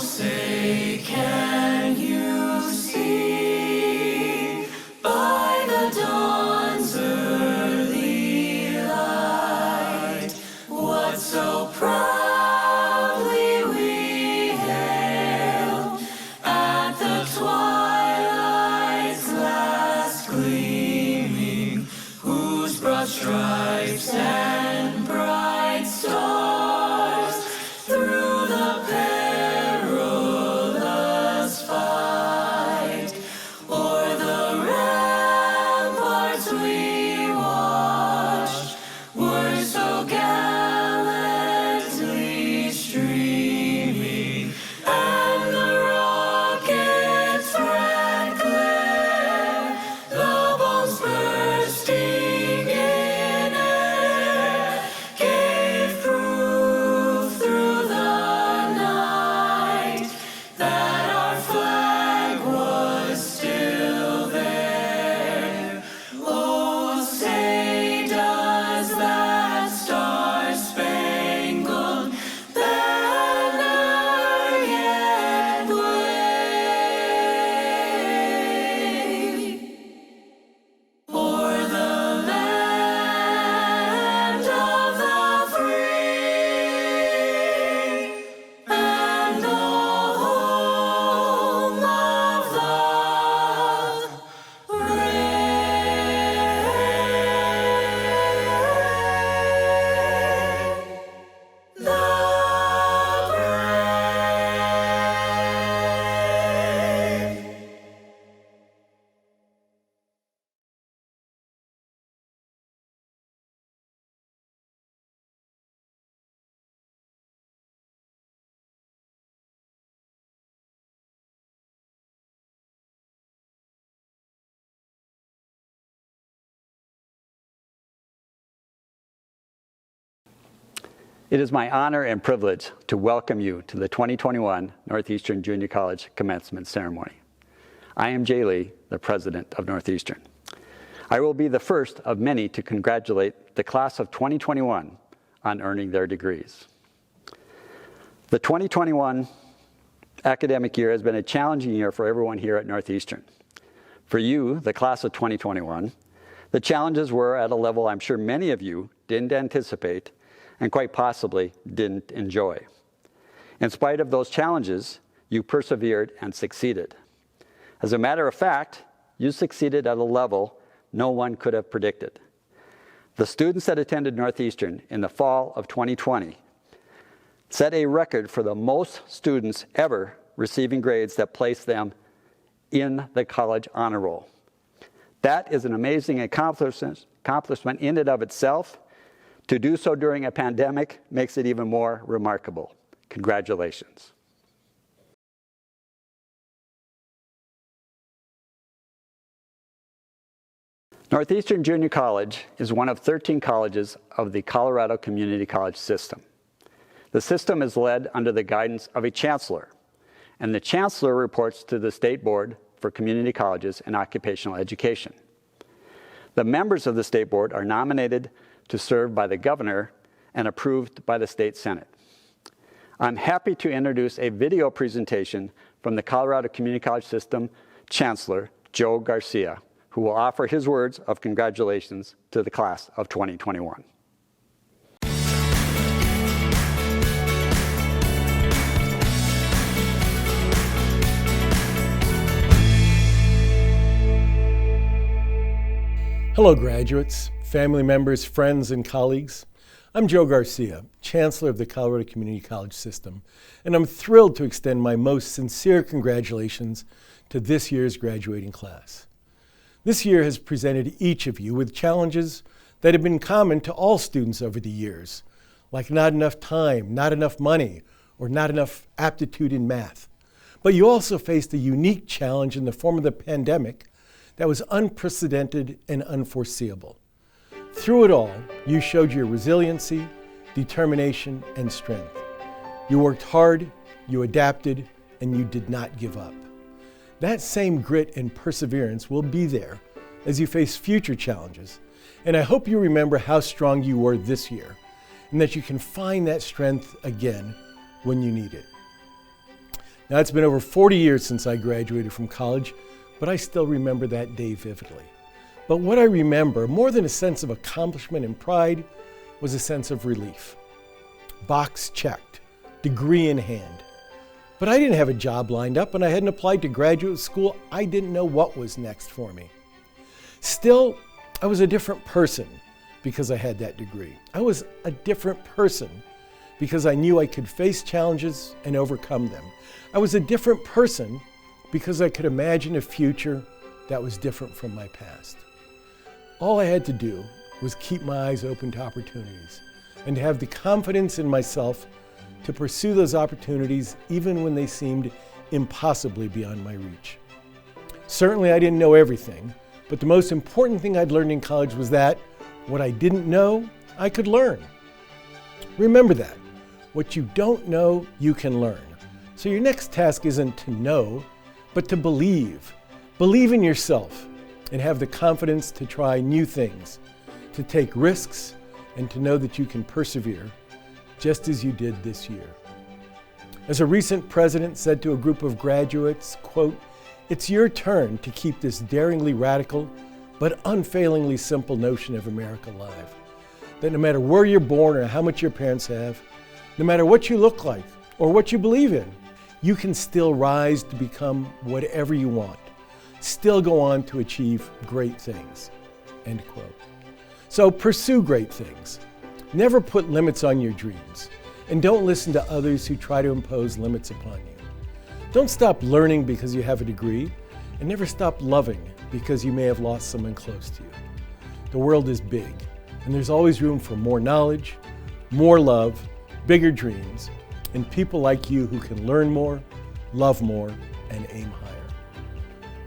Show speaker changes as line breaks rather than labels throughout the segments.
say, can you see by the dawn's early light what so proudly we hailed at the twilight's last gleaming, whose broad stripes and bright stars through the perilous fight o'er the ramparts we watched were so gallantly streaming, and the rocket's red glare, the bombs bursting in air, gave proof through the night that our flag was still there. Oh, say does that star-spangled banner yet wave o'er the land of the free and the home of the
It is my honor and privilege to welcome you to the 2021 Northeastern Junior College Commencement Ceremony. I am Jay Lee, the president of Northeastern. I will be the first of many to congratulate the class of 2021 on earning their degrees. The 2021 academic year has been a challenging year for everyone here at Northeastern. For you, the class of 2021, the challenges were at a level I'm sure many of you didn't anticipate and quite possibly didn't enjoy. In spite of those challenges, you persevered and succeeded. As a matter of fact, you succeeded at a level no one could have predicted. The students that attended Northeastern in the fall of 2020 set a record for the most students ever receiving grades that placed them in the college honor roll. That is an amazing accomplishment in and of itself. To do so during a pandemic makes it even more remarkable. Congratulations. Northeastern Junior College is one of 13 colleges of the Colorado Community College system. The system is led under the guidance of a chancellor, and the chancellor reports to the State Board for Community Colleges and Occupational Education. The members of the State Board are nominated to serve by the governor and approved by the state senate. I'm happy to introduce a video presentation from the Colorado Community College System Chancellor, Joe Garcia, who will offer his words of congratulations to the class of 2021.
Hello, graduates, family members, friends, and colleagues. I'm Joe Garcia, Chancellor of the Colorado Community College System, and I'm thrilled to extend my most sincere congratulations to this year's graduating class. This year has presented each of you with challenges that have been common to all students over the years, like not enough time, not enough money, or not enough aptitude in math. But you also faced a unique challenge in the form of the pandemic that was unprecedented and unforeseeable. Through it all, you showed your resiliency, determination, and strength. You worked hard, you adapted, and you did not give up. That same grit and perseverance will be there as you face future challenges, and I hope you remember how strong you were this year, and that you can find that strength again when you need it. Now, it's been over 40 years since I graduated from college, but I still remember that day vividly. But what I remember, more than a sense of accomplishment and pride, was a sense of relief. Box checked, degree in hand. But I didn't have a job lined up, and I hadn't applied to graduate school. I didn't know what was next for me. Still, I was a different person because I had that degree. I was a different person because I knew I could face challenges and overcome them. I was a different person because I could imagine a future that was different from my past. All I had to do was keep my eyes open to opportunities and to have the confidence in myself to pursue those opportunities even when they seemed impossibly beyond my reach. Certainly I didn't know everything, but the most important thing I'd learned in college was that what I didn't know, I could learn. Remember that. What you don't know, you can learn. So your next task isn't to know, but to believe. Believe in yourself and have the confidence to try new things, to take risks, and to know that you can persevere, just as you did this year. As a recent president said to a group of graduates, quote, "It's your turn to keep this daringly radical but unfailingly simple notion of America alive. That no matter where you're born or how much your parents have, no matter what you look like or what you believe in, you can still rise to become whatever you want, still go on to achieve great things." End quote. So pursue great things. Never put limits on your dreams, and don't listen to others who try to impose limits upon you. Don't stop learning because you have a degree, and never stop loving because you may have lost someone close to you. The world is big, and there's always room for more knowledge, more love, bigger dreams, and people like you who can learn more, love more, and aim higher.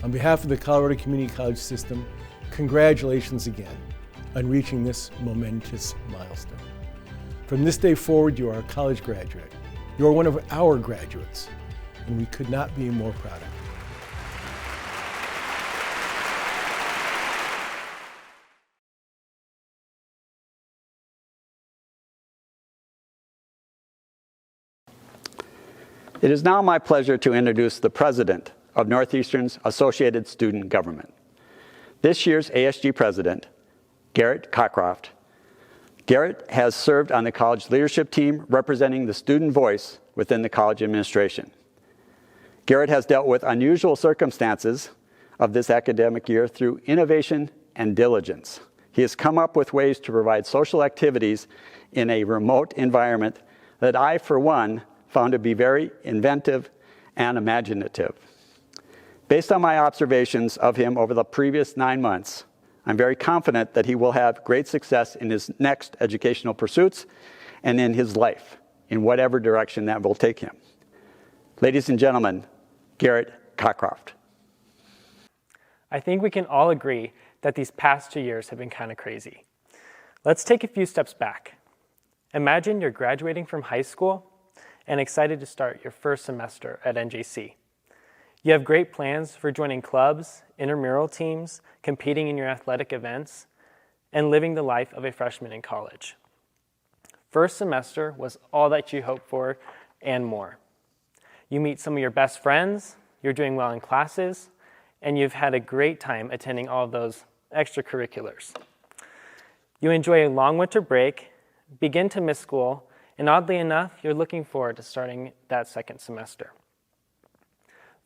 On behalf of the Colorado Community College System, congratulations again on reaching this momentous milestone. From this day forward, you are a college graduate. You are one of our graduates, and we could not be more proud of you.
It is now my pleasure to introduce the president of Northeastern's Associated Student Government. This year's ASG president, Garrett Cockroft. Garrett has served on the college leadership team representing the student voice within the college administration. Garrett has dealt with unusual circumstances of this academic year through innovation and diligence. He has come up with ways to provide social activities in a remote environment that I, for one, found to be very inventive and imaginative. Based on my observations of him over the previous 9 months, I'm very confident that he will have great success in his next educational pursuits and in his life, in whatever direction that will take him. Ladies and gentlemen, Garrett Cockroft.
I think we can all agree that these past 2 years have been kind of crazy. Let's take a few steps back. Imagine you're graduating from high school and excited to start your first semester at NJC. You have great plans for joining clubs, intramural teams, competing in your athletic events, and living the life of a freshman in college. First semester was all that you hoped for and more. You meet some of your best friends, you're doing well in classes, and you've had a great time attending all of those extracurriculars. You enjoy a long winter break, begin to miss school, and oddly enough, you're looking forward to starting that second semester.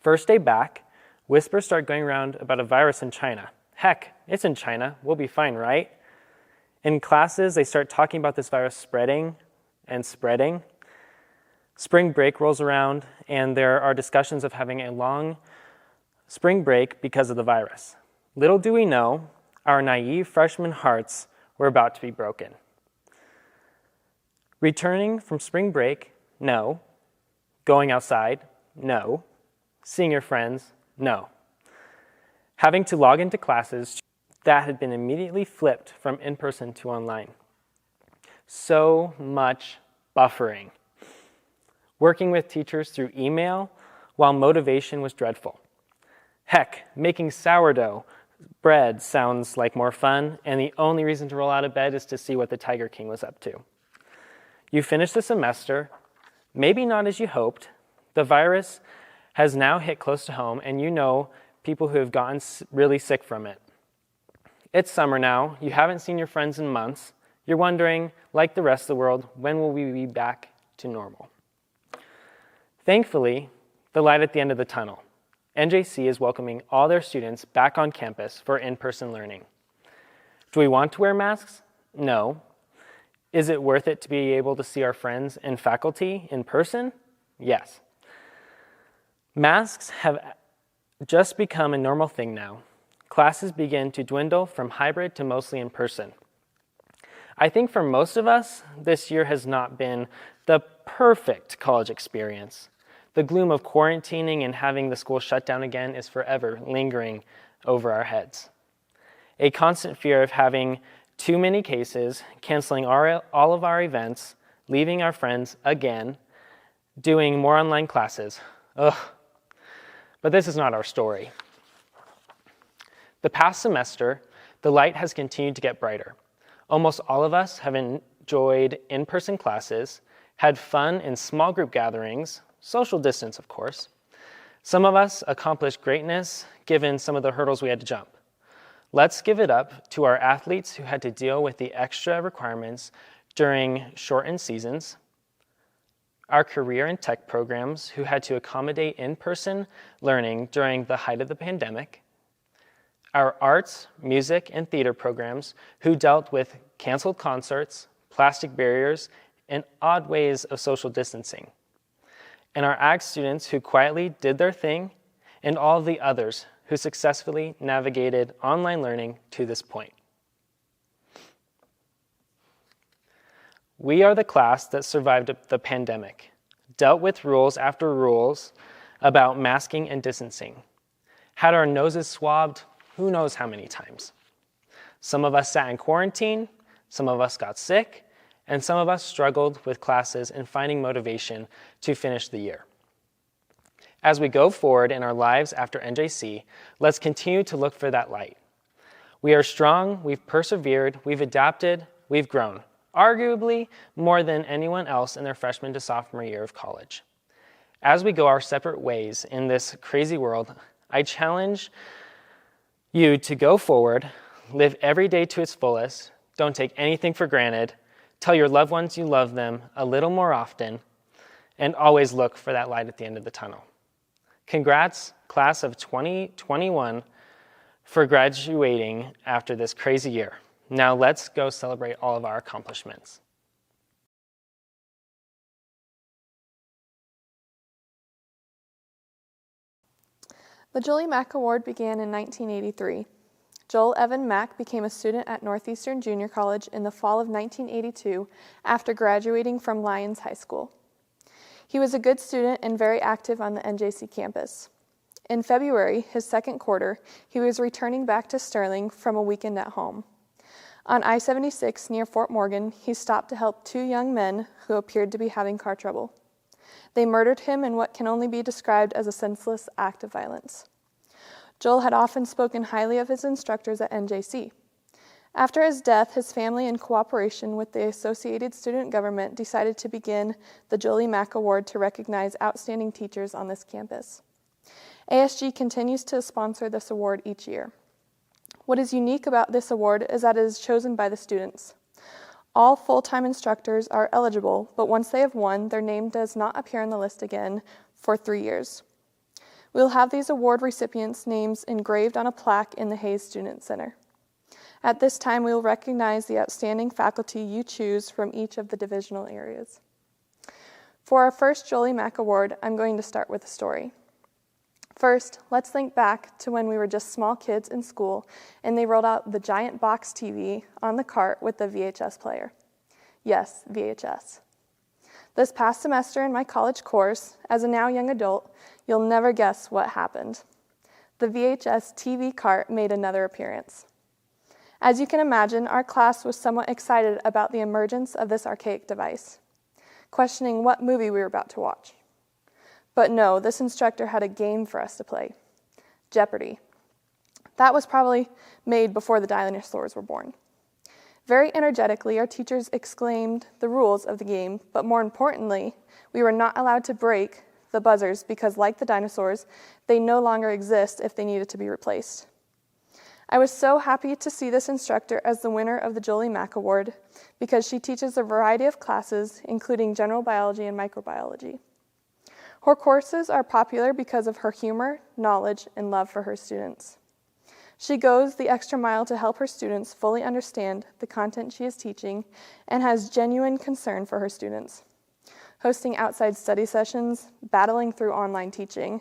First day back, whispers start going around about a virus in China. Heck, it's in China, we'll be fine, right? In classes, they start talking about this virus spreading and spreading. Spring break rolls around, and there are discussions of having a long spring break because of the virus. Little do we know, our naive freshman hearts were about to be broken. Returning from spring break, no. Going outside, no. Seeing your friends, no. Having to log into classes, that had been immediately flipped from in-person to online. So much buffering. Working with teachers through email while motivation was dreadful. Heck, making sourdough bread sounds like more fun, and the only reason to roll out of bed is to see what the Tiger King was up to. You finish the semester, maybe not as you hoped. The virus has now hit close to home, and you know people who have gotten really sick from it. It's summer now. You haven't seen your friends in months. You're wondering, like the rest of the world, when will we be back to normal? Thankfully, the light at the end of the tunnel. NJC is welcoming all their students back on campus for in-person learning. Do we want to wear masks? No. Is it worth it to be able to see our friends and faculty in person? Yes. Masks have just become a normal thing now. Classes begin to dwindle from hybrid to mostly in person. I think for most of us, this year has not been the perfect college experience. The gloom of quarantining and having the school shut down again is forever lingering over our heads. A constant fear of having too many cases, canceling all of our events, leaving our friends again, doing more online classes. Ugh. But this is not our story. The past semester, the light has continued to get brighter. Almost all of us have enjoyed in-person classes, had fun in small group gatherings, social distance, of course. Some of us accomplished greatness given some of the hurdles we had to jump. Let's give it up to our athletes who had to deal with the extra requirements during shortened seasons, our career and tech programs who had to accommodate in-person learning during the height of the pandemic, our arts, music, and theater programs who dealt with canceled concerts, plastic barriers, and odd ways of social distancing, and our ag students who quietly did their thing, and all of the others who successfully navigated online learning to this point. We are the class that survived the pandemic, dealt with rules after rules about masking and distancing, had our noses swabbed who knows how many times. Some of us sat in quarantine, some of us got sick, and some of us struggled with classes and finding motivation to finish the year. As we go forward in our lives after NJC, let's continue to look for that light. We are strong, we've persevered, we've adapted, we've grown, arguably more than anyone else in their freshman to sophomore year of college. As we go our separate ways in this crazy world, I challenge you to go forward, live every day to its fullest, don't take anything for granted, tell your loved ones you love them a little more often, and always look for that light at the end of the tunnel. Congrats, class of 2021, for graduating after this crazy year. Now let's go celebrate all of our accomplishments.
The Julie Mack Award began in 1983. Joel Evan Mack became a student at Northeastern Junior College in the fall of 1982 after graduating from Lyons High School. He was a good student and very active on the NJC campus. In February, his second quarter, he was returning back to Sterling from a weekend at home. On I-76 near Fort Morgan, he stopped to help two young men who appeared to be having car trouble. They murdered him in what can only be described as a senseless act of violence. Joel had often spoken highly of his instructors at NJC. After his death, his family, in cooperation with the Associated Student Government, decided to begin the Julie Mack Award to recognize outstanding teachers on this campus. ASG continues to sponsor this award each year. What is unique about this award is that it is chosen by the students. All full-time instructors are eligible, but once they have won, their name does not appear on the list again for 3 years. We will have these award recipients' names engraved on a plaque in the Hayes Student Center. At this time, we will recognize the outstanding faculty you choose from each of the divisional areas. For our first Julie Mack Award, I'm going to start with a story. First, let's think back to when we were just small kids in school and they rolled out the giant box TV on the cart with the VHS player. Yes, VHS. This past semester in my college course, as a now young adult, you'll never guess what happened. The VHS TV cart made another appearance. As you can imagine, our class was somewhat excited about the emergence of this archaic device, questioning what movie we were about to watch. But no, this instructor had a game for us to play, Jeopardy! That was probably made before the dinosaurs were born. Very energetically, our teachers exclaimed the rules of the game, but more importantly, we were not allowed to break the buzzers, because like the dinosaurs, they no longer exist if they needed to be replaced. I was so happy to see this instructor as the winner of the Jolie Mack Award because she teaches a variety of classes, including general biology and microbiology. Her courses are popular because of her humor, knowledge, and love for her students. She goes the extra mile to help her students fully understand the content she is teaching and has genuine concern for her students. Hosting outside study sessions, battling through online teaching,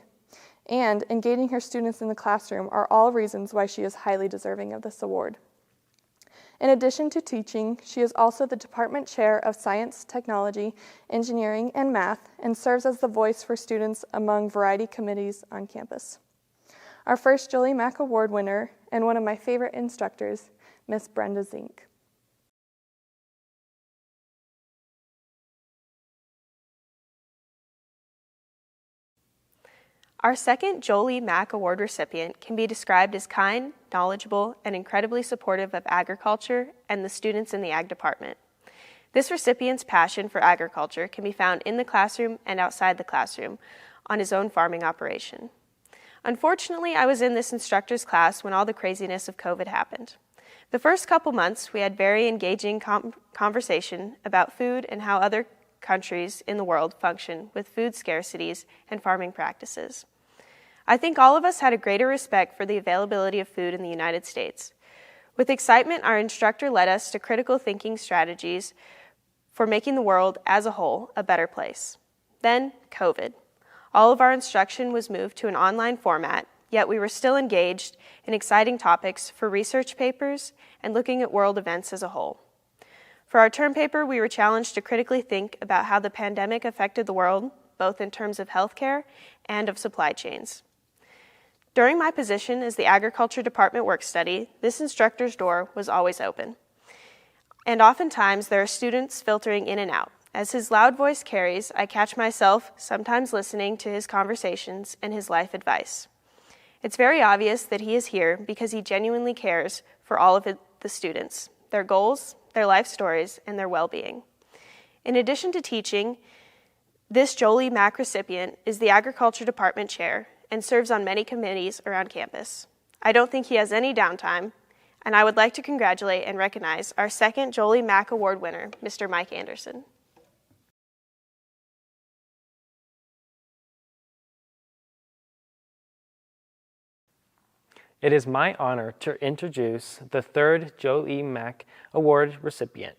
and engaging her students in the classroom are all reasons why she is highly deserving of this award. In addition to teaching, she is also the Department Chair of Science, Technology, Engineering, and Math, and serves as the voice for students among variety committees on campus. Our first Jolie Mack Award winner, and one of my favorite instructors, Miss Brenda Zink.
Our second Jolie Mack Award recipient can be described as kind, knowledgeable, and incredibly supportive of agriculture and the students in the ag department. This recipient's passion for agriculture can be found in the classroom and outside the classroom on his own farming operation. Unfortunately, I was in this instructor's class when all the craziness of COVID happened. The first couple months, we had very engaging conversation about food and how other countries in the world function with food scarcities and farming practices. I think all of us had a greater respect for the availability of food in the United States. With excitement, our instructor led us to critical thinking strategies for making the world as a whole a better place. Then, COVID. All of our instruction was moved to an online format, yet we were still engaged in exciting topics for research papers and looking at world events as a whole. For our term paper, we were challenged to critically think about how the pandemic affected the world, both in terms of healthcare and of supply chains. During my position as the Agriculture Department work study, this instructor's door was always open. And oftentimes, there are students filtering in and out. As his loud voice carries, I catch myself sometimes listening to his conversations and his life advice. It's very obvious that he is here because he genuinely cares for all of the students, their goals, their life stories, and their well-being. In addition to teaching, this Jolie Mack recipient is the Agriculture Department Chair and serves on many committees around campus. I don't think he has any downtime, and I would like to congratulate and recognize our second Jolie Mack Award winner, Mr. Mike Anderson.
It is my honor to introduce the third Jolie Mack Award recipient.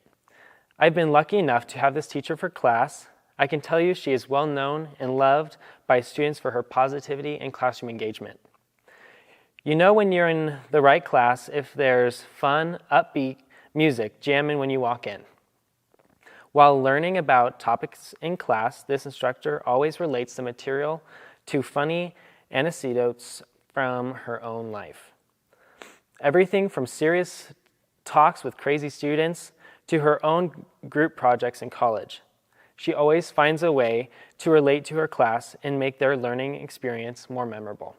I've been lucky enough to have this teacher for class. I can tell you she is well known and loved by students for her positivity and classroom engagement. You know when you're in the right class if there's fun, upbeat music jamming when you walk in. While learning about topics in class, this instructor always relates the material to funny anecdotes from her own life. Everything from serious talks with crazy students to her own group projects in college. She always finds a way to relate to her class and make their learning experience more memorable.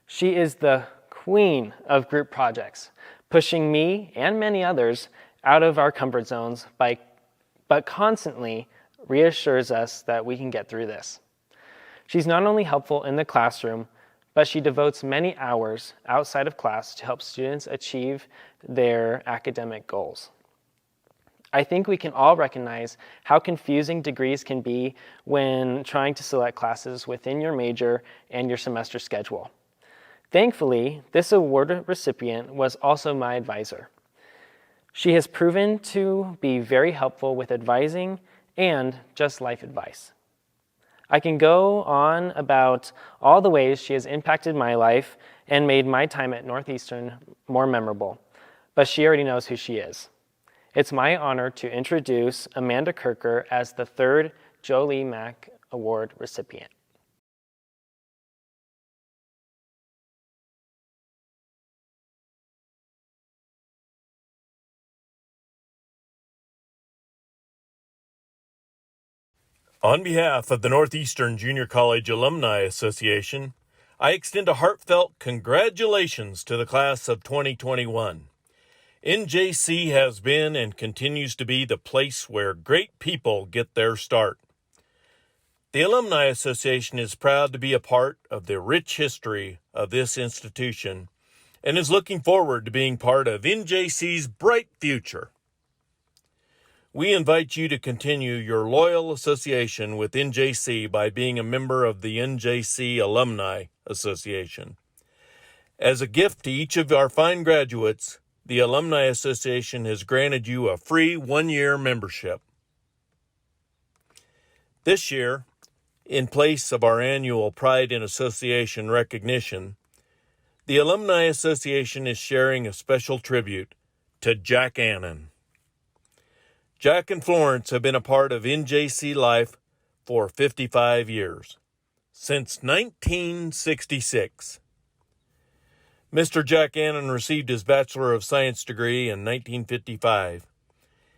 She is the queen of group projects, pushing me and many others out of our comfort zones, but constantly reassures us that we can get through this. She's not only helpful in the classroom, but she devotes many hours outside of class to help students achieve their academic goals. I think we can all recognize how confusing degrees can be when trying to select classes within your major and your semester schedule. Thankfully, this award recipient was also my advisor. She has proven to be very helpful with advising and just life advice. I can go on about all the ways she has impacted my life and made my time at Northeastern more memorable, but she already knows who she is. It's my honor to introduce Amanda Kirker as the third Jolie Mack Award recipient.
On behalf of the Northeastern Junior College Alumni Association, I extend a heartfelt congratulations to the class of 2021. NJC has been and continues to be the place where great people get their start. The Alumni Association is proud to be a part of the rich history of this institution and is looking forward to being part of NJC's bright future. We invite you to continue your loyal association with NJC by being a member of the NJC Alumni Association. As a gift to each of our fine graduates, the Alumni Association has granted you a free one-year membership. This year, in place of our annual Pride in Association recognition, the Alumni Association is sharing a special tribute to Jack Annan. Jack and Florence have been a part of NJC life for 55 years, since 1966. Mr. Jack Annan received his Bachelor of Science degree in 1955.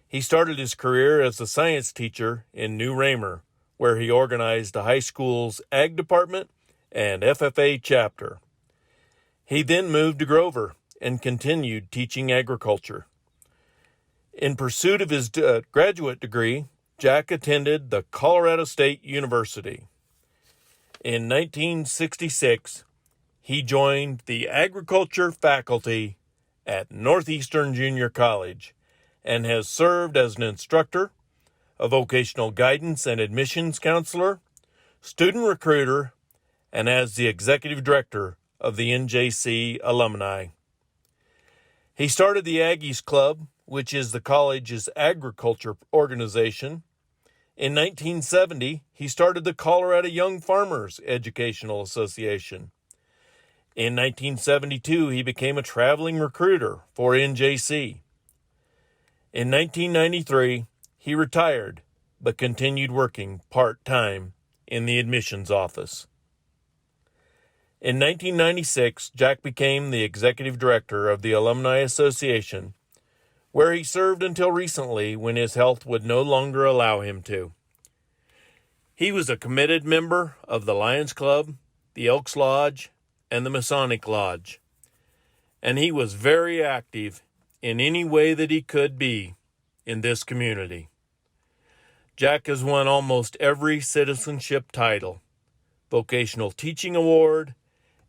He started his career as a science teacher in New Raymer, where he organized the high school's Ag Department and FFA chapter. He then moved to Grover and continued teaching agriculture. In pursuit of his graduate degree, Jack attended the Colorado State University. In 1966, he joined the agriculture faculty at Northeastern Junior College and has served as an instructor, a vocational guidance and admissions counselor, student recruiter, and as the executive director of the NJC Alumni. He started the Aggies Club, which is the college's agriculture organization. In 1970, he started the Colorado Young Farmers Educational Association. In 1972, he became a traveling recruiter for NJC. In 1993, he retired, but continued working part-time in the admissions office. In 1996, Jack became the executive director of the Alumni Association, where he served until recently when his health would no longer allow him to. He was a committed member of the Lions Club, the Elks Lodge, and the Masonic Lodge, and he was very active in any way that he could be in this community. Jack has won almost every citizenship title, vocational teaching award,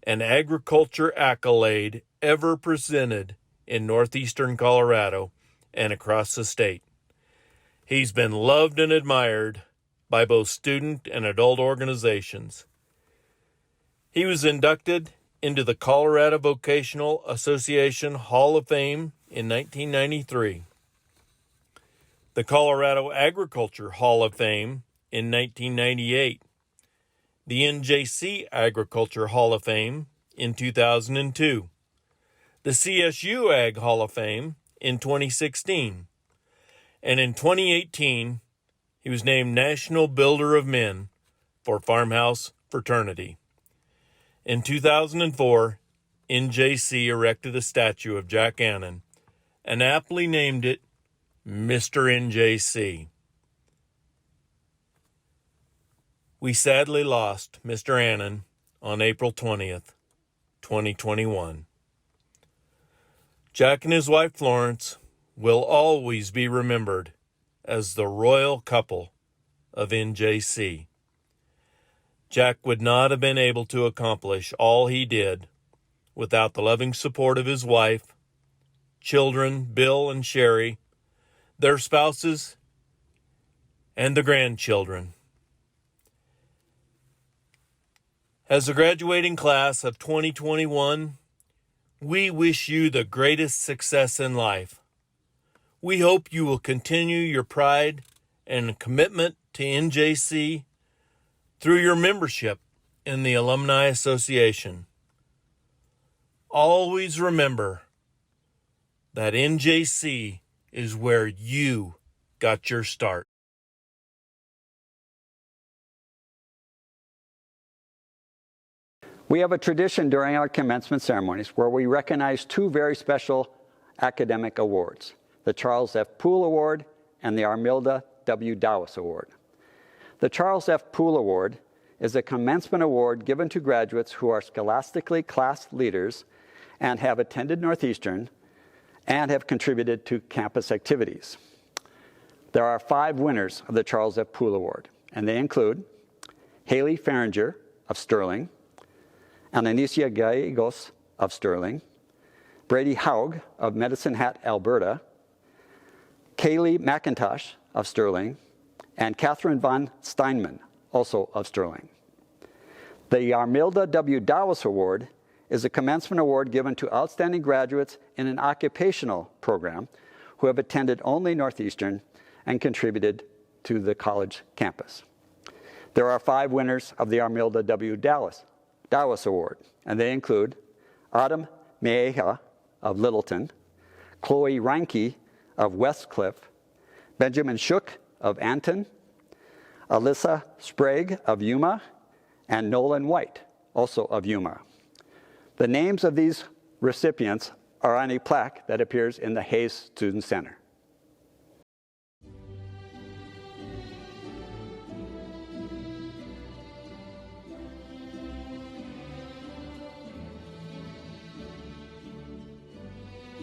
and agriculture accolade ever presented in northeastern Colorado and across the state. He's been loved and admired by both student and adult organizations. He was inducted into the Colorado Vocational Association Hall of Fame in 1993, the Colorado Agriculture Hall of Fame in 1998, the NJC Agriculture Hall of Fame in 2002, the CSU Ag Hall of Fame in 2016, and in 2018, he was named National Builder of Men for Farmhouse Fraternity. In 2004, NJC erected a statue of Jack Annan and aptly named it Mr. NJC. We sadly lost Mr. Annan on April 20th, 2021. Jack and his wife Florence will always be remembered as the royal couple of NJC. Jack would not have been able to accomplish all he did without the loving support of his wife, children Bill and Sherry, their spouses, and the grandchildren. As the graduating class of 2021, we wish you the greatest success in life. We hope you will continue your pride and commitment to NJC through your membership in the Alumni Association. Always remember that NJC is where you got your start.
We have a tradition during our commencement ceremonies where we recognize two very special academic awards, the Charles F. Poole Award and the Armelda W. Dowis Award. The Charles F. Poole Award is a commencement award given to graduates who are scholastically class leaders and have attended Northeastern and have contributed to campus activities. There are 5 winners of the Charles F. Poole Award, and they include Haley Farringer of Sterling, Ananicia Gallegos of Sterling, Brady Haug of Medicine Hat, Alberta, Kaylee McIntosh of Sterling, and Catherine von Steinman, also of Sterling. The Armelda W. Dawes Award is a commencement award given to outstanding graduates in an occupational program who have attended only Northeastern and contributed to the college campus. There are 5 winners of the Armelda W. Dawes Award, and they include Autumn Maeha of Littleton, Chloe Reinke of Westcliff, Benjamin Shook of Anton, Alyssa Sprague of Yuma, and Nolan White, also of Yuma. The names of these recipients are on a plaque that appears in the Hayes Student Center.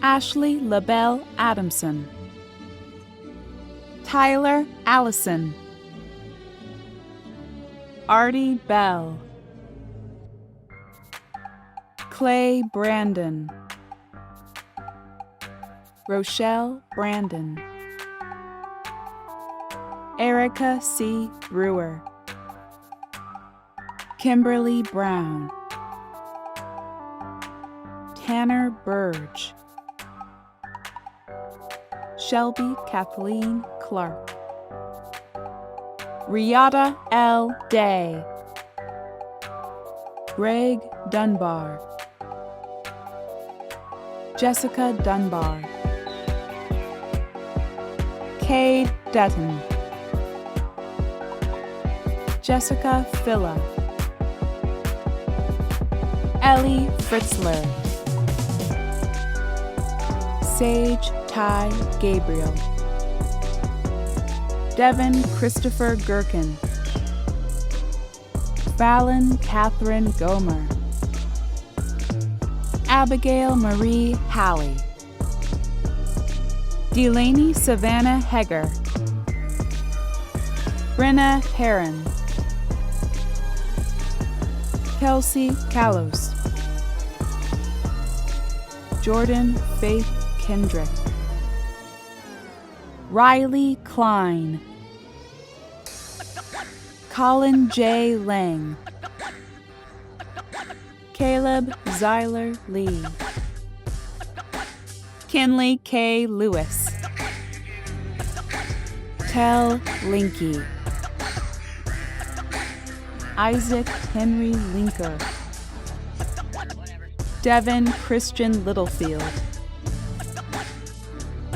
Ashley LaBelle Adamson, Tyler Allison, Artie Bell, Clay Brandon, Rochelle Brandon, Erica C. Brewer, Kimberly Brown, Tanner Burge, Shelby Kathleen Clark, Riata L. Day, Greg Dunbar, Jessica Dunbar, Cade Dutton, Jessica Filla, Ellie Fritzler, Sage Ty Gabriel, Devin Christopher Gherkin, Fallon Catherine Gomer, Abigail Marie Halley, Delaney Savannah Hegger, Brenna Heron, Kelsey Kalos, Jordan Faith Kendrick, Riley Klein, Colin J. Lang, Caleb Zyler Lee, Kinley K. Lewis, Tell Linky, Isaac Henry Linker, Devin Christian Littlefield,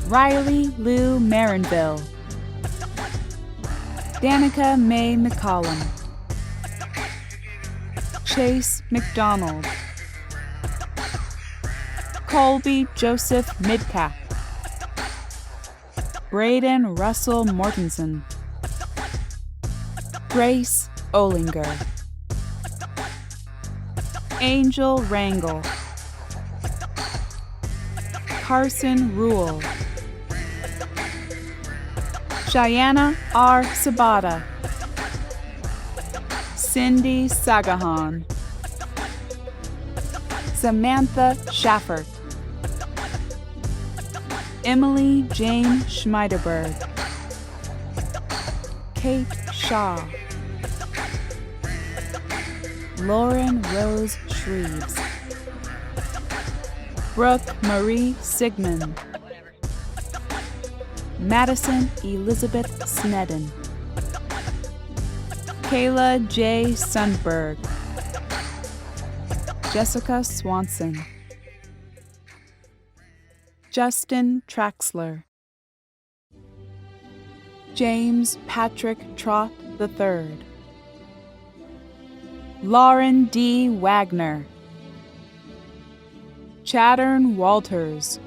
Riley Lou Marinville, Danica Mae McCollum, Chase McDonald, Colby Joseph Midcap, Braden Russell Mortensen, Grace Olinger, Angel Rangel, Carson Rule, Cheyenne R. Sabata, Cindy Sagahan, Samantha Schaffert, Emily Jane Schmeiderberg, Kate Shaw, Lauren Rose Shreves, Brooke Marie Sigmund, Madison Elizabeth Snedden, Kayla J. Sundberg, Jessica Swanson, Justin Traxler, James Patrick Trott III, Lauren D. Wagner, Chattern Walters,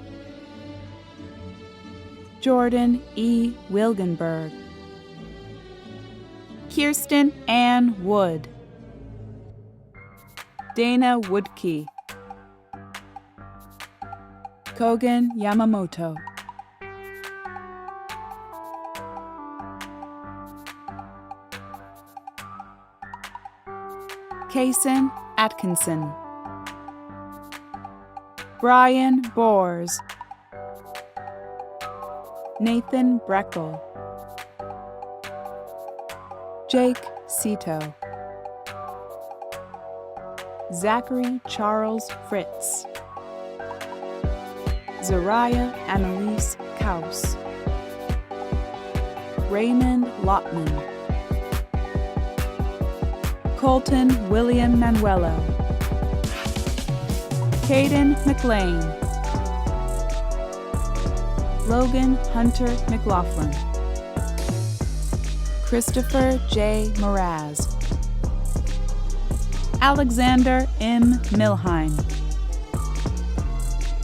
Jordan E. Wilgenberg, Kirsten Ann Wood, Dana Woodkey, Kogan Yamamoto, Kason Atkinson, Brian Bors, Nathan Breckel, Jake Cito, Zachary Charles Fritz, Zariah Annalise Kaus, Raymond Lotman, Colton William Manuelo, Caden McLean, Logan Hunter McLaughlin, Christopher J. Moraz, Alexander M. Milheim,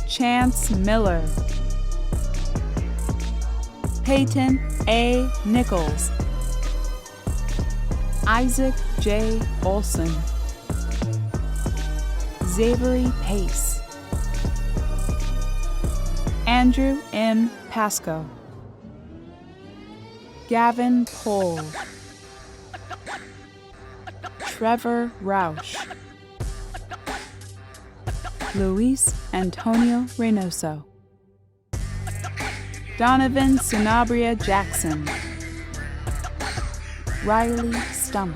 Chance Miller, Peyton A. Nichols, Isaac J. Olson, Xavery Pace, Andrew M. Pasco, Gavin Poole, Trevor Rausch, Luis Antonio Reynoso, Donovan Sanabria Jackson, Riley Stump,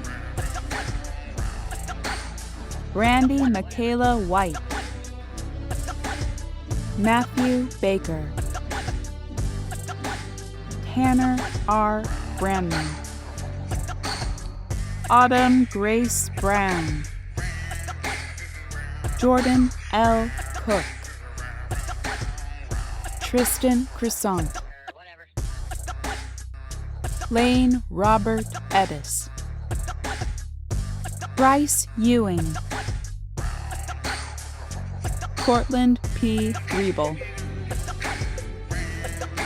Brandy Michaela White, Matthew Baker, Tanner R. Brandman, Autumn Grace Brown, Jordan L. Cook, Tristan Crescent, Lane Robert Edis, Bryce Ewing, Cortland P. Riebel,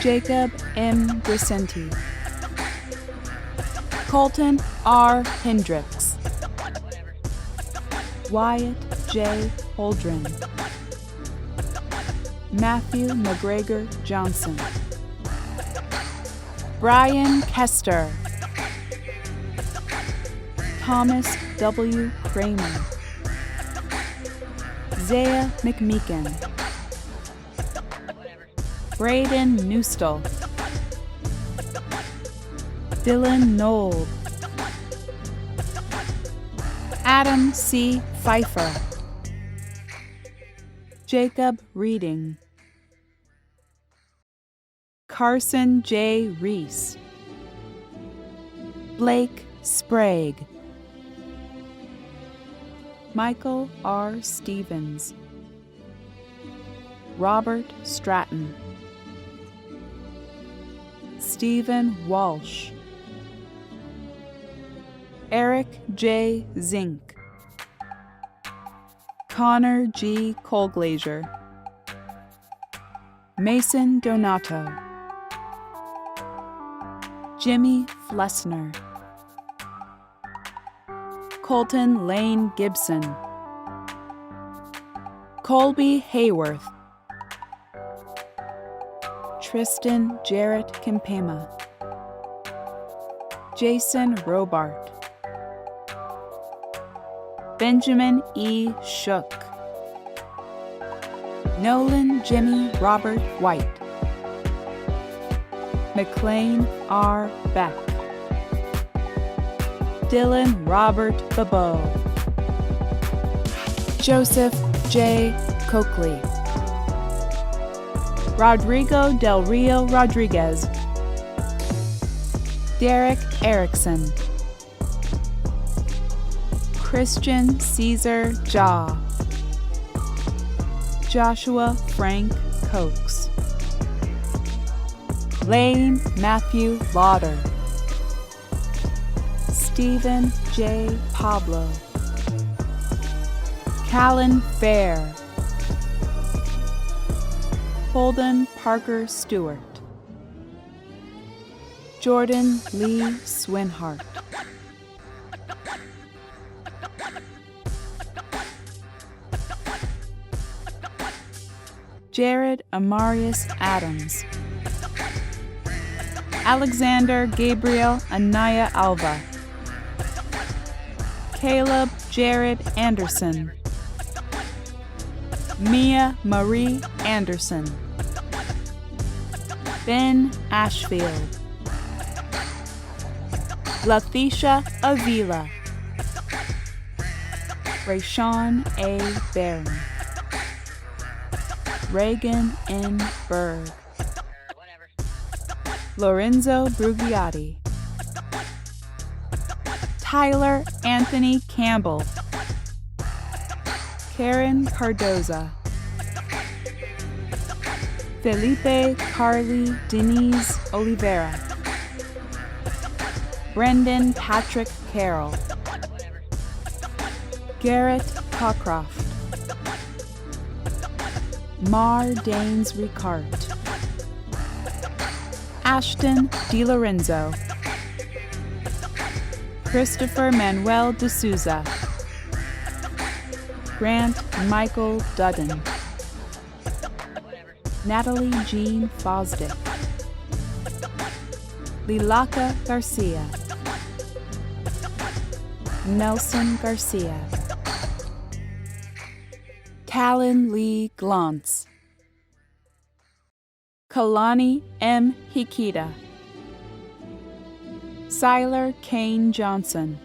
Jacob M. Grisenti, Colton R. Hendricks, Wyatt J. Holdren, Matthew McGregor Johnson, Brian Kester, Thomas W. Kramer, Zaya McMeekin, Braden Newstall, Dylan Knoll, Adam C. Pfeiffer, Jacob Reading, Carson J. Reese, Blake Sprague, Michael R. Stevens, Robert Stratton, Stephen Walsh, Eric J. Zink, Connor G. Colglazier, Mason Donato, Jimmy Flessner, Colton Lane Gibson, Colby Hayworth, Tristan Jarrett Kimpema, Jason Robart, Benjamin E. Shook, Nolan Jimmy Robert White, McLean R. Beck, Dylan Robert Babeau, Joseph J. Coakley, Rodrigo Del Rio Rodriguez, Derek Erickson, Christian Caesar Jaw, Joshua Frank Cokes, Lane Matthew Lauder, Stephen J. Pablo, Callan Fair, Holden Parker Stewart, Jordan Lee Swinhart, Jared Amarius Adams, Alexander Gabriel Anaya Alva, Caleb Jared Anderson, Mia Marie Anderson, Ben Ashfield, Latisha Avila, Rayshawn A. Barron, Reagan N. Berg, Lorenzo Brugiati, Tyler Anthony Campbell, Karen Cardoza, Felipe Carly Denise Oliveira, Brendan Patrick Carroll, Garrett Cockroft, Mar Daines Ricart, Ashton DiLorenzo, Christopher Manuel D'Souza, Grant Michael Dudden, Natalie Jean Fosdick, Lilaka Garcia, Nelson Garcia, Callan Lee Glantz, Kalani M. Hikita, Siler Kane Johnson,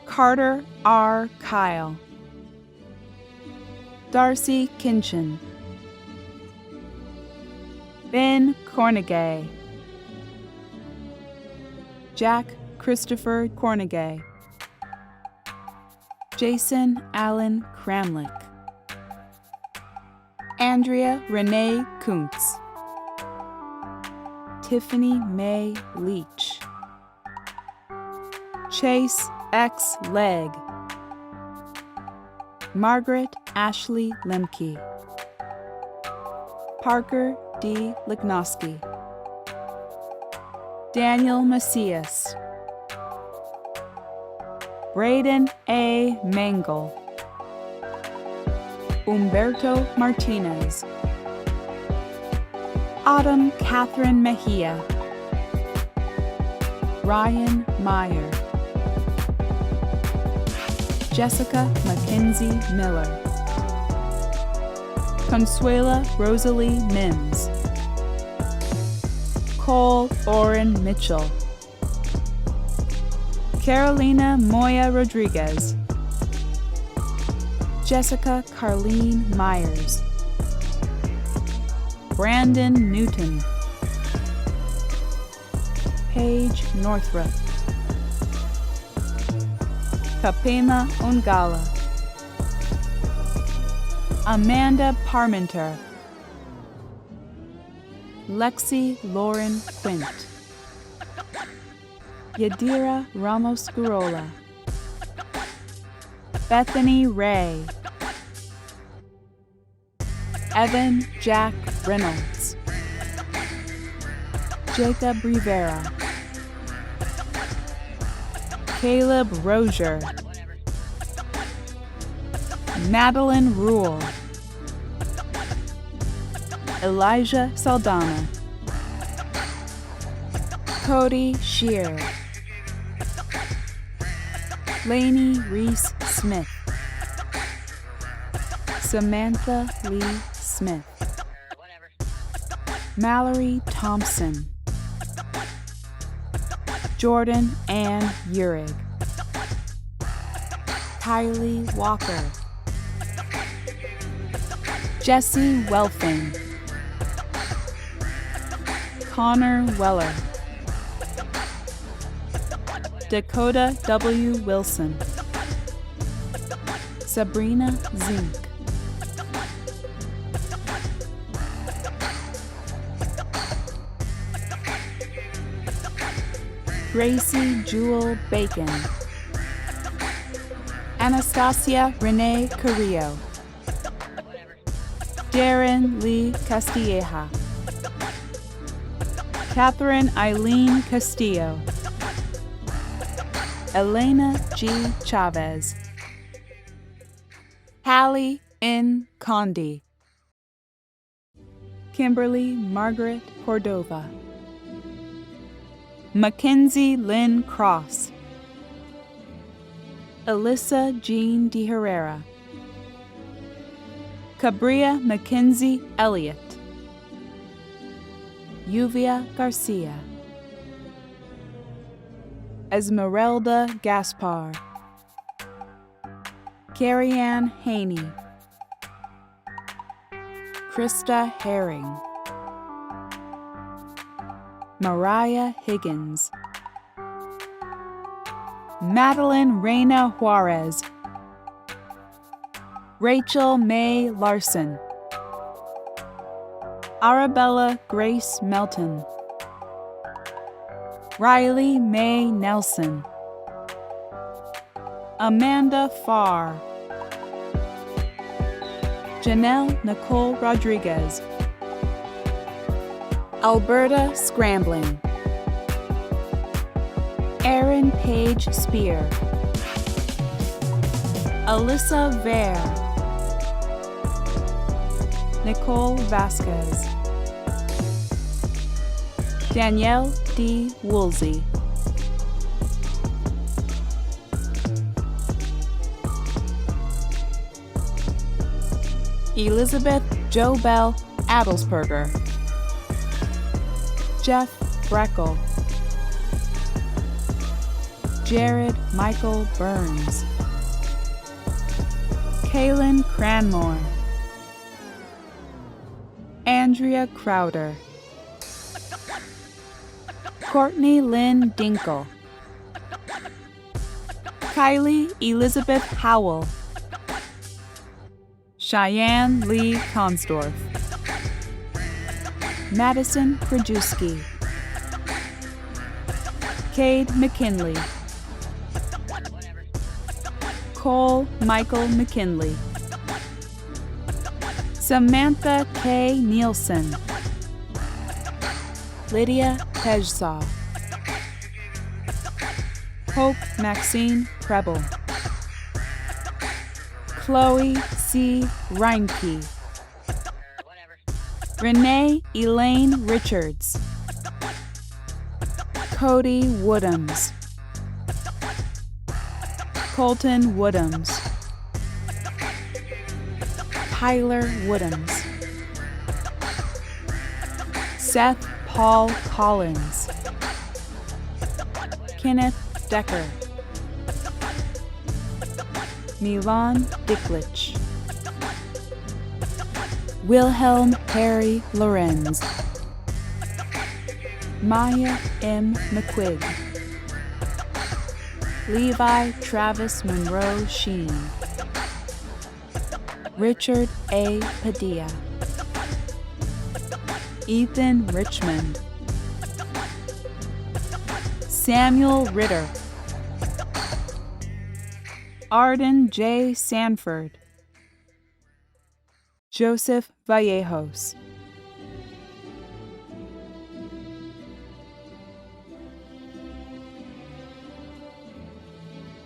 Carter R. Kyle, Darcy Kinchin, Ben Cornegay, Jack Christopher Cornegay, Jason Allen Kramlich, Andrea Renee Kuntz, Tiffany May Leach, Chase X. Legg, Margaret Ashley Lemke, Parker D. Lignoski, Daniel Macias, Braden A. Mangle, Humberto Martinez, Autumn Catherine Mejia, Ryan Meyer, Jessica Mackenzie Miller, Consuela Rosalie Mims, Cole Orrin Mitchell, Carolina Moya Rodriguez, Jessica Carlene Myers, Brandon Newton, Paige Northrup, Kapema Ongala, Amanda Parmenter, Lexi Lauren Quint, Yadira Ramos Gurola, Bethany Ray, Evan Jack Reynolds, Jacob Rivera, Caleb Rozier, Madeline Rule, Elijah Saldana, Cody Shear, Lainey Reese Smith, Samantha Lee Smith, Mallory Thompson, Jordan Ann Urig, Kylie Walker, Jesse Welfing, Connor Weller, Dakota W. Wilson, Sabrina Zink, Gracie Jewel Bacon, Anastasia Renee Carrillo, Darren Lee Castilleja, Catherine Eileen Castillo, Elena G. Chavez, Hallie N. Condi, Kimberly Margaret Cordova, Mackenzie Lynn Cross, Alyssa Jean de Herrera, Cabria Mackenzie Elliott, Yuvia Garcia, Esmeralda Gaspar, Carrie-Ann Haney, Krista Herring, Mariah Higgins, Madeline Reina Juarez, Rachel May Larson, Arabella Grace Melton, Riley May Nelson, Amanda Farr, Janelle Nicole Rodriguez, Alberta Scrambling, Erin Page Spear, Alyssa Vare, Nicole Vasquez, Danielle D. Woolsey, Elizabeth Jo Bell Adelsperger, Jeff Breckel, Jared Michael Burns, Kaylin Cranmore, Andrea Crowder, Courtney Lynn Dinkle, Kylie Elizabeth Howell, Cheyenne Lee Consdorf, Madison Krajewski, Cade McKinley, Cole Michael McKinley, Samantha K. Nielsen, Lydia Pejsaw, Hope Maxine Preble, Chloe C. Reinke, Renee Elaine Richards, Cody Woodhams, Colton Woodhams, Tyler Woodhams, Seth Paul Collins, Kenneth Decker, Milan Dicklich, Wilhelm Harry Lorenz, Maya M. McQuigg, Levi Travis Monroe Sheen, Richard A. Padilla, Ethan Richmond, Samuel Ritter, Arden J. Sanford, Joseph Vallejos,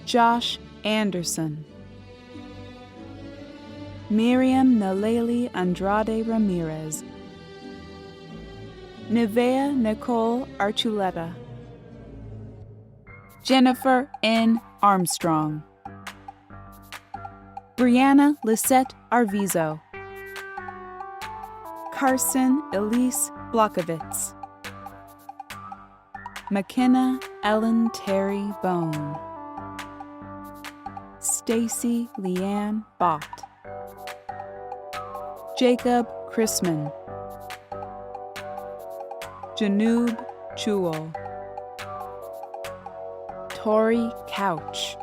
Josh Anderson, Miriam Naleli Andrade Ramirez, Nevea Nicole Archuleta, Jennifer N. Armstrong, Brianna Lisette Arvizo, Carson Elise Blockovitz, McKenna Ellen Terry Bone, Stacy Leanne Bott, Jacob Chrisman, Janoob Chewell, Tori Couch,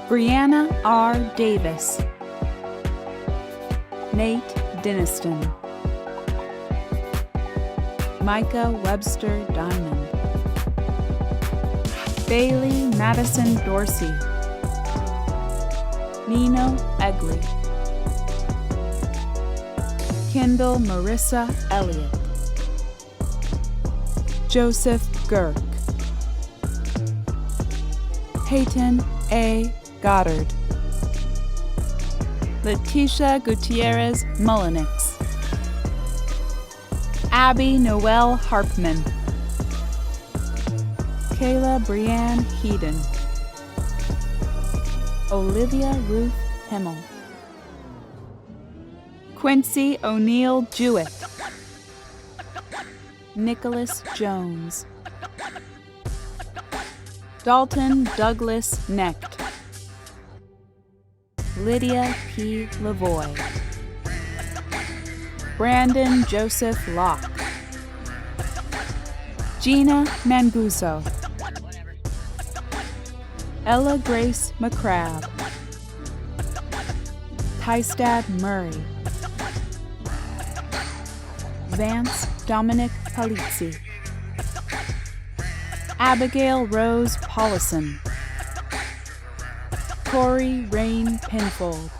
Brianna R. Davis, Nate Diniston, Micah Webster Diamond, Bailey Madison Dorsey, Nino Egley, Kendall Marissa Elliott, Joseph Girk, Peyton A. Goddard, Letitia Gutierrez Mullenix, Abby Noel Harpman, Kayla Brianne Heeden, Olivia Ruth Himmel. Quincy O'Neill Jewett. Nicholas Jones. Dalton Douglas Necht. Lydia P. Lavoy. Brandon Joseph Locke. Gina Manguso. Ella Grace McCrabb. Tystad Murray. Vance Dominic Palizzi. Abigail Rose Paulison. Corey Rain Pinfold.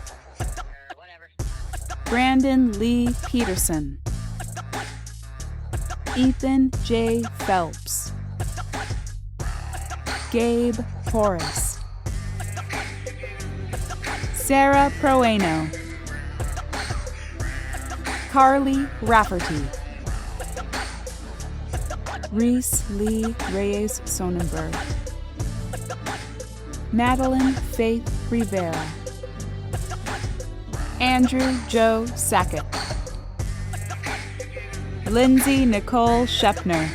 Brandon Lee Peterson. Ethan J. Phelps. Gabe Horace. Sarah Proeno. Carly Rafferty. Reese Lee Reyes Sonnenberg. Madeline Faith Rivera. Andrew Joe Sackett. Lindsay Nicole Shepner.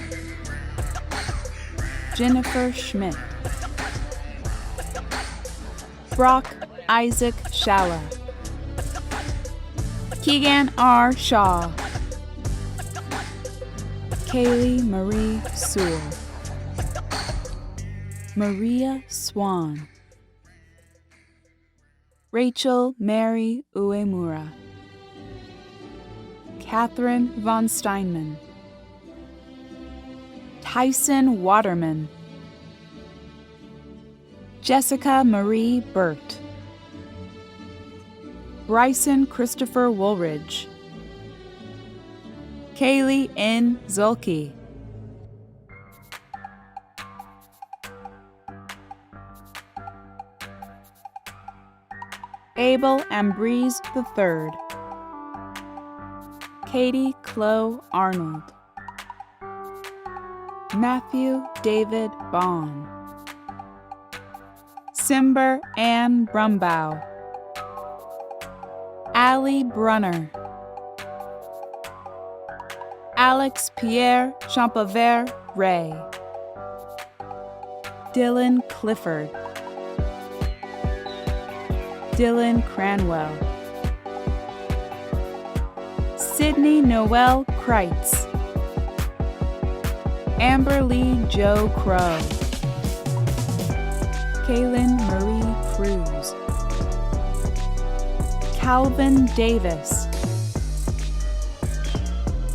Jennifer Schmidt. Brock Isaac Shalla. Keegan R. Shaw. Kaylee Marie Sewell. Maria Swan. Rachel Mary Uemura. Catherine von Steinman. Tyson Waterman. Jessica Marie Burt. Bryson Christopher Woolridge. Kaylee N. Zulke. Abel Ambrise III. Katie Chloe Arnold. Matthew David Bond. Simber Ann Brumbaugh. Allie Brunner. Alex Pierre Champavert Ray. Dylan Clifford. Dylan Cranwell. Sydney Noel Kreitz. Amber Lee Joe Crow. Kaylin Marie Cruz. Calvin Davis.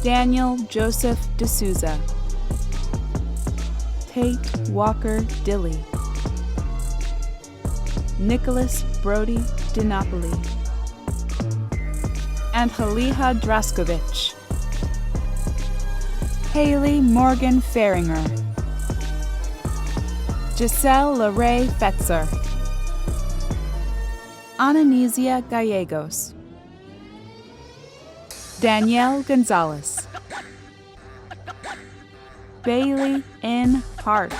Daniel Joseph D'Souza. Tate Walker Dilly. Nicholas Brody DiNapoli. And Haliha Draskovich. Haley Morgan Feringer. Giselle LaRae Fetzer. Ananesia Gallegos. Danielle Gonzalez. Bailey N. Hart.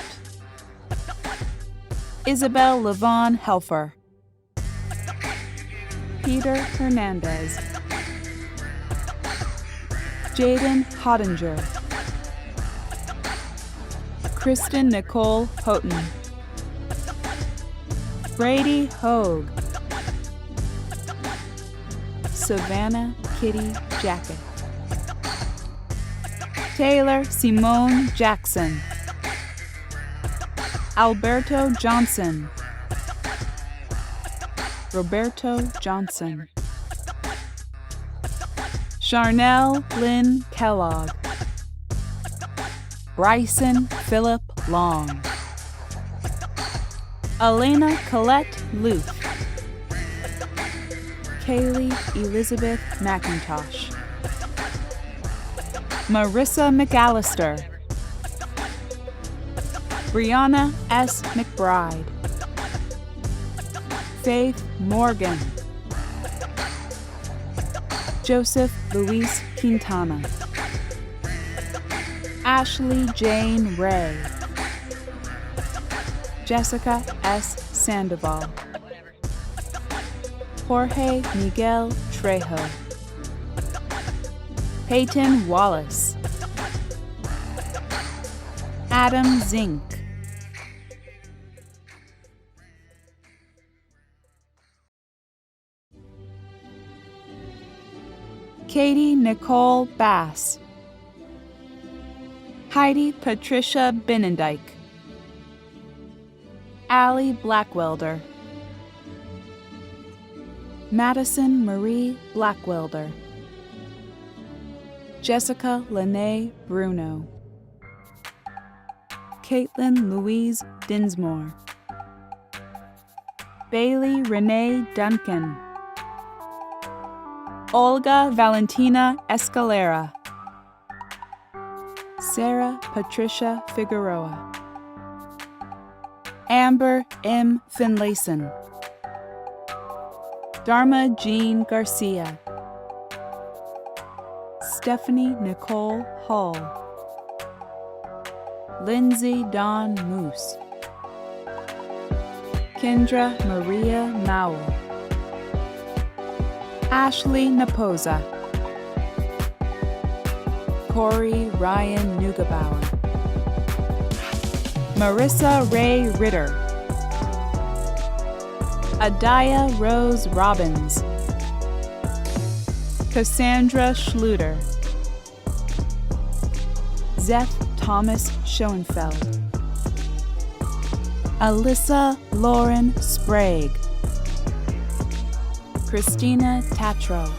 Isabel Levon Helfer. Peter Hernandez. Jaden Hottinger. Kristen Nicole Houghton. Brady Hogue. Savannah Kitty Jacket. Taylor Simone Jackson. Alberto Johnson. Roberto Johnson. Charnel Lynn Kellogg. Bryson Philip Long. Elena Colette Luth. Kaylee Elizabeth McIntosh. Marissa McAllister. Brianna S. McBride. Faith Morgan. Joseph Luis Quintana. Ashley Jane Ray. Jessica S. Sandoval. Jorge Miguel Trejo. Peyton Wallace. Adam Zink. Katie Nicole Bass. Heidi Patricia Binnendijk. Allie Blackwelder. Madison Marie Blackwelder. Jessica Lene Bruno. Caitlin Louise Dinsmore. Bailey Renee Duncan. Olga Valentina Escalera. Sarah Patricia Figueroa. Amber M. Finlayson. Dharma Jean Garcia. Stephanie Nicole Hall. Lindsay Dawn Moose. Kendra Maria Mowell. Ashley Napoza. Corey Ryan Neugebauer. Marissa Ray Ritter. Adaya Rose Robbins. Cassandra Schluter. Zeth Thomas Schoenfeld. Alyssa Lauren Sprague. Christina Tatro.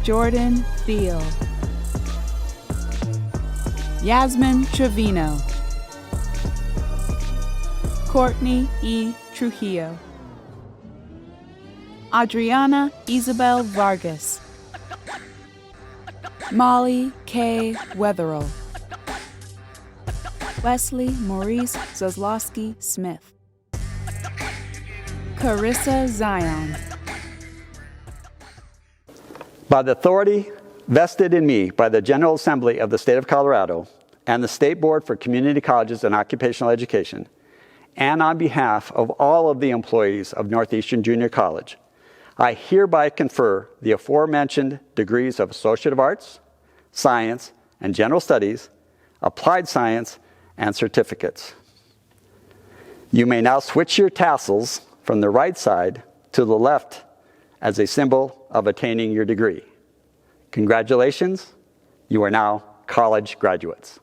Jordan Thiel. Yasmin Trevino. Courtney E. Trujillo. Adriana Isabel Vargas. Molly K. Wetherill. Wesley Maurice Zaslowski Smith. Carissa Zion.
By the authority vested in me by the General Assembly of the State of Colorado and the State Board for Community Colleges and Occupational Education, and on behalf of all of the employees of Northeastern Junior College, I hereby confer the aforementioned degrees of Associate of Arts, Science, and General Studies, Applied Science, and certificates. You may now switch your tassels from the right side to the left as a symbol of attaining your degree. Congratulations, you are now college graduates.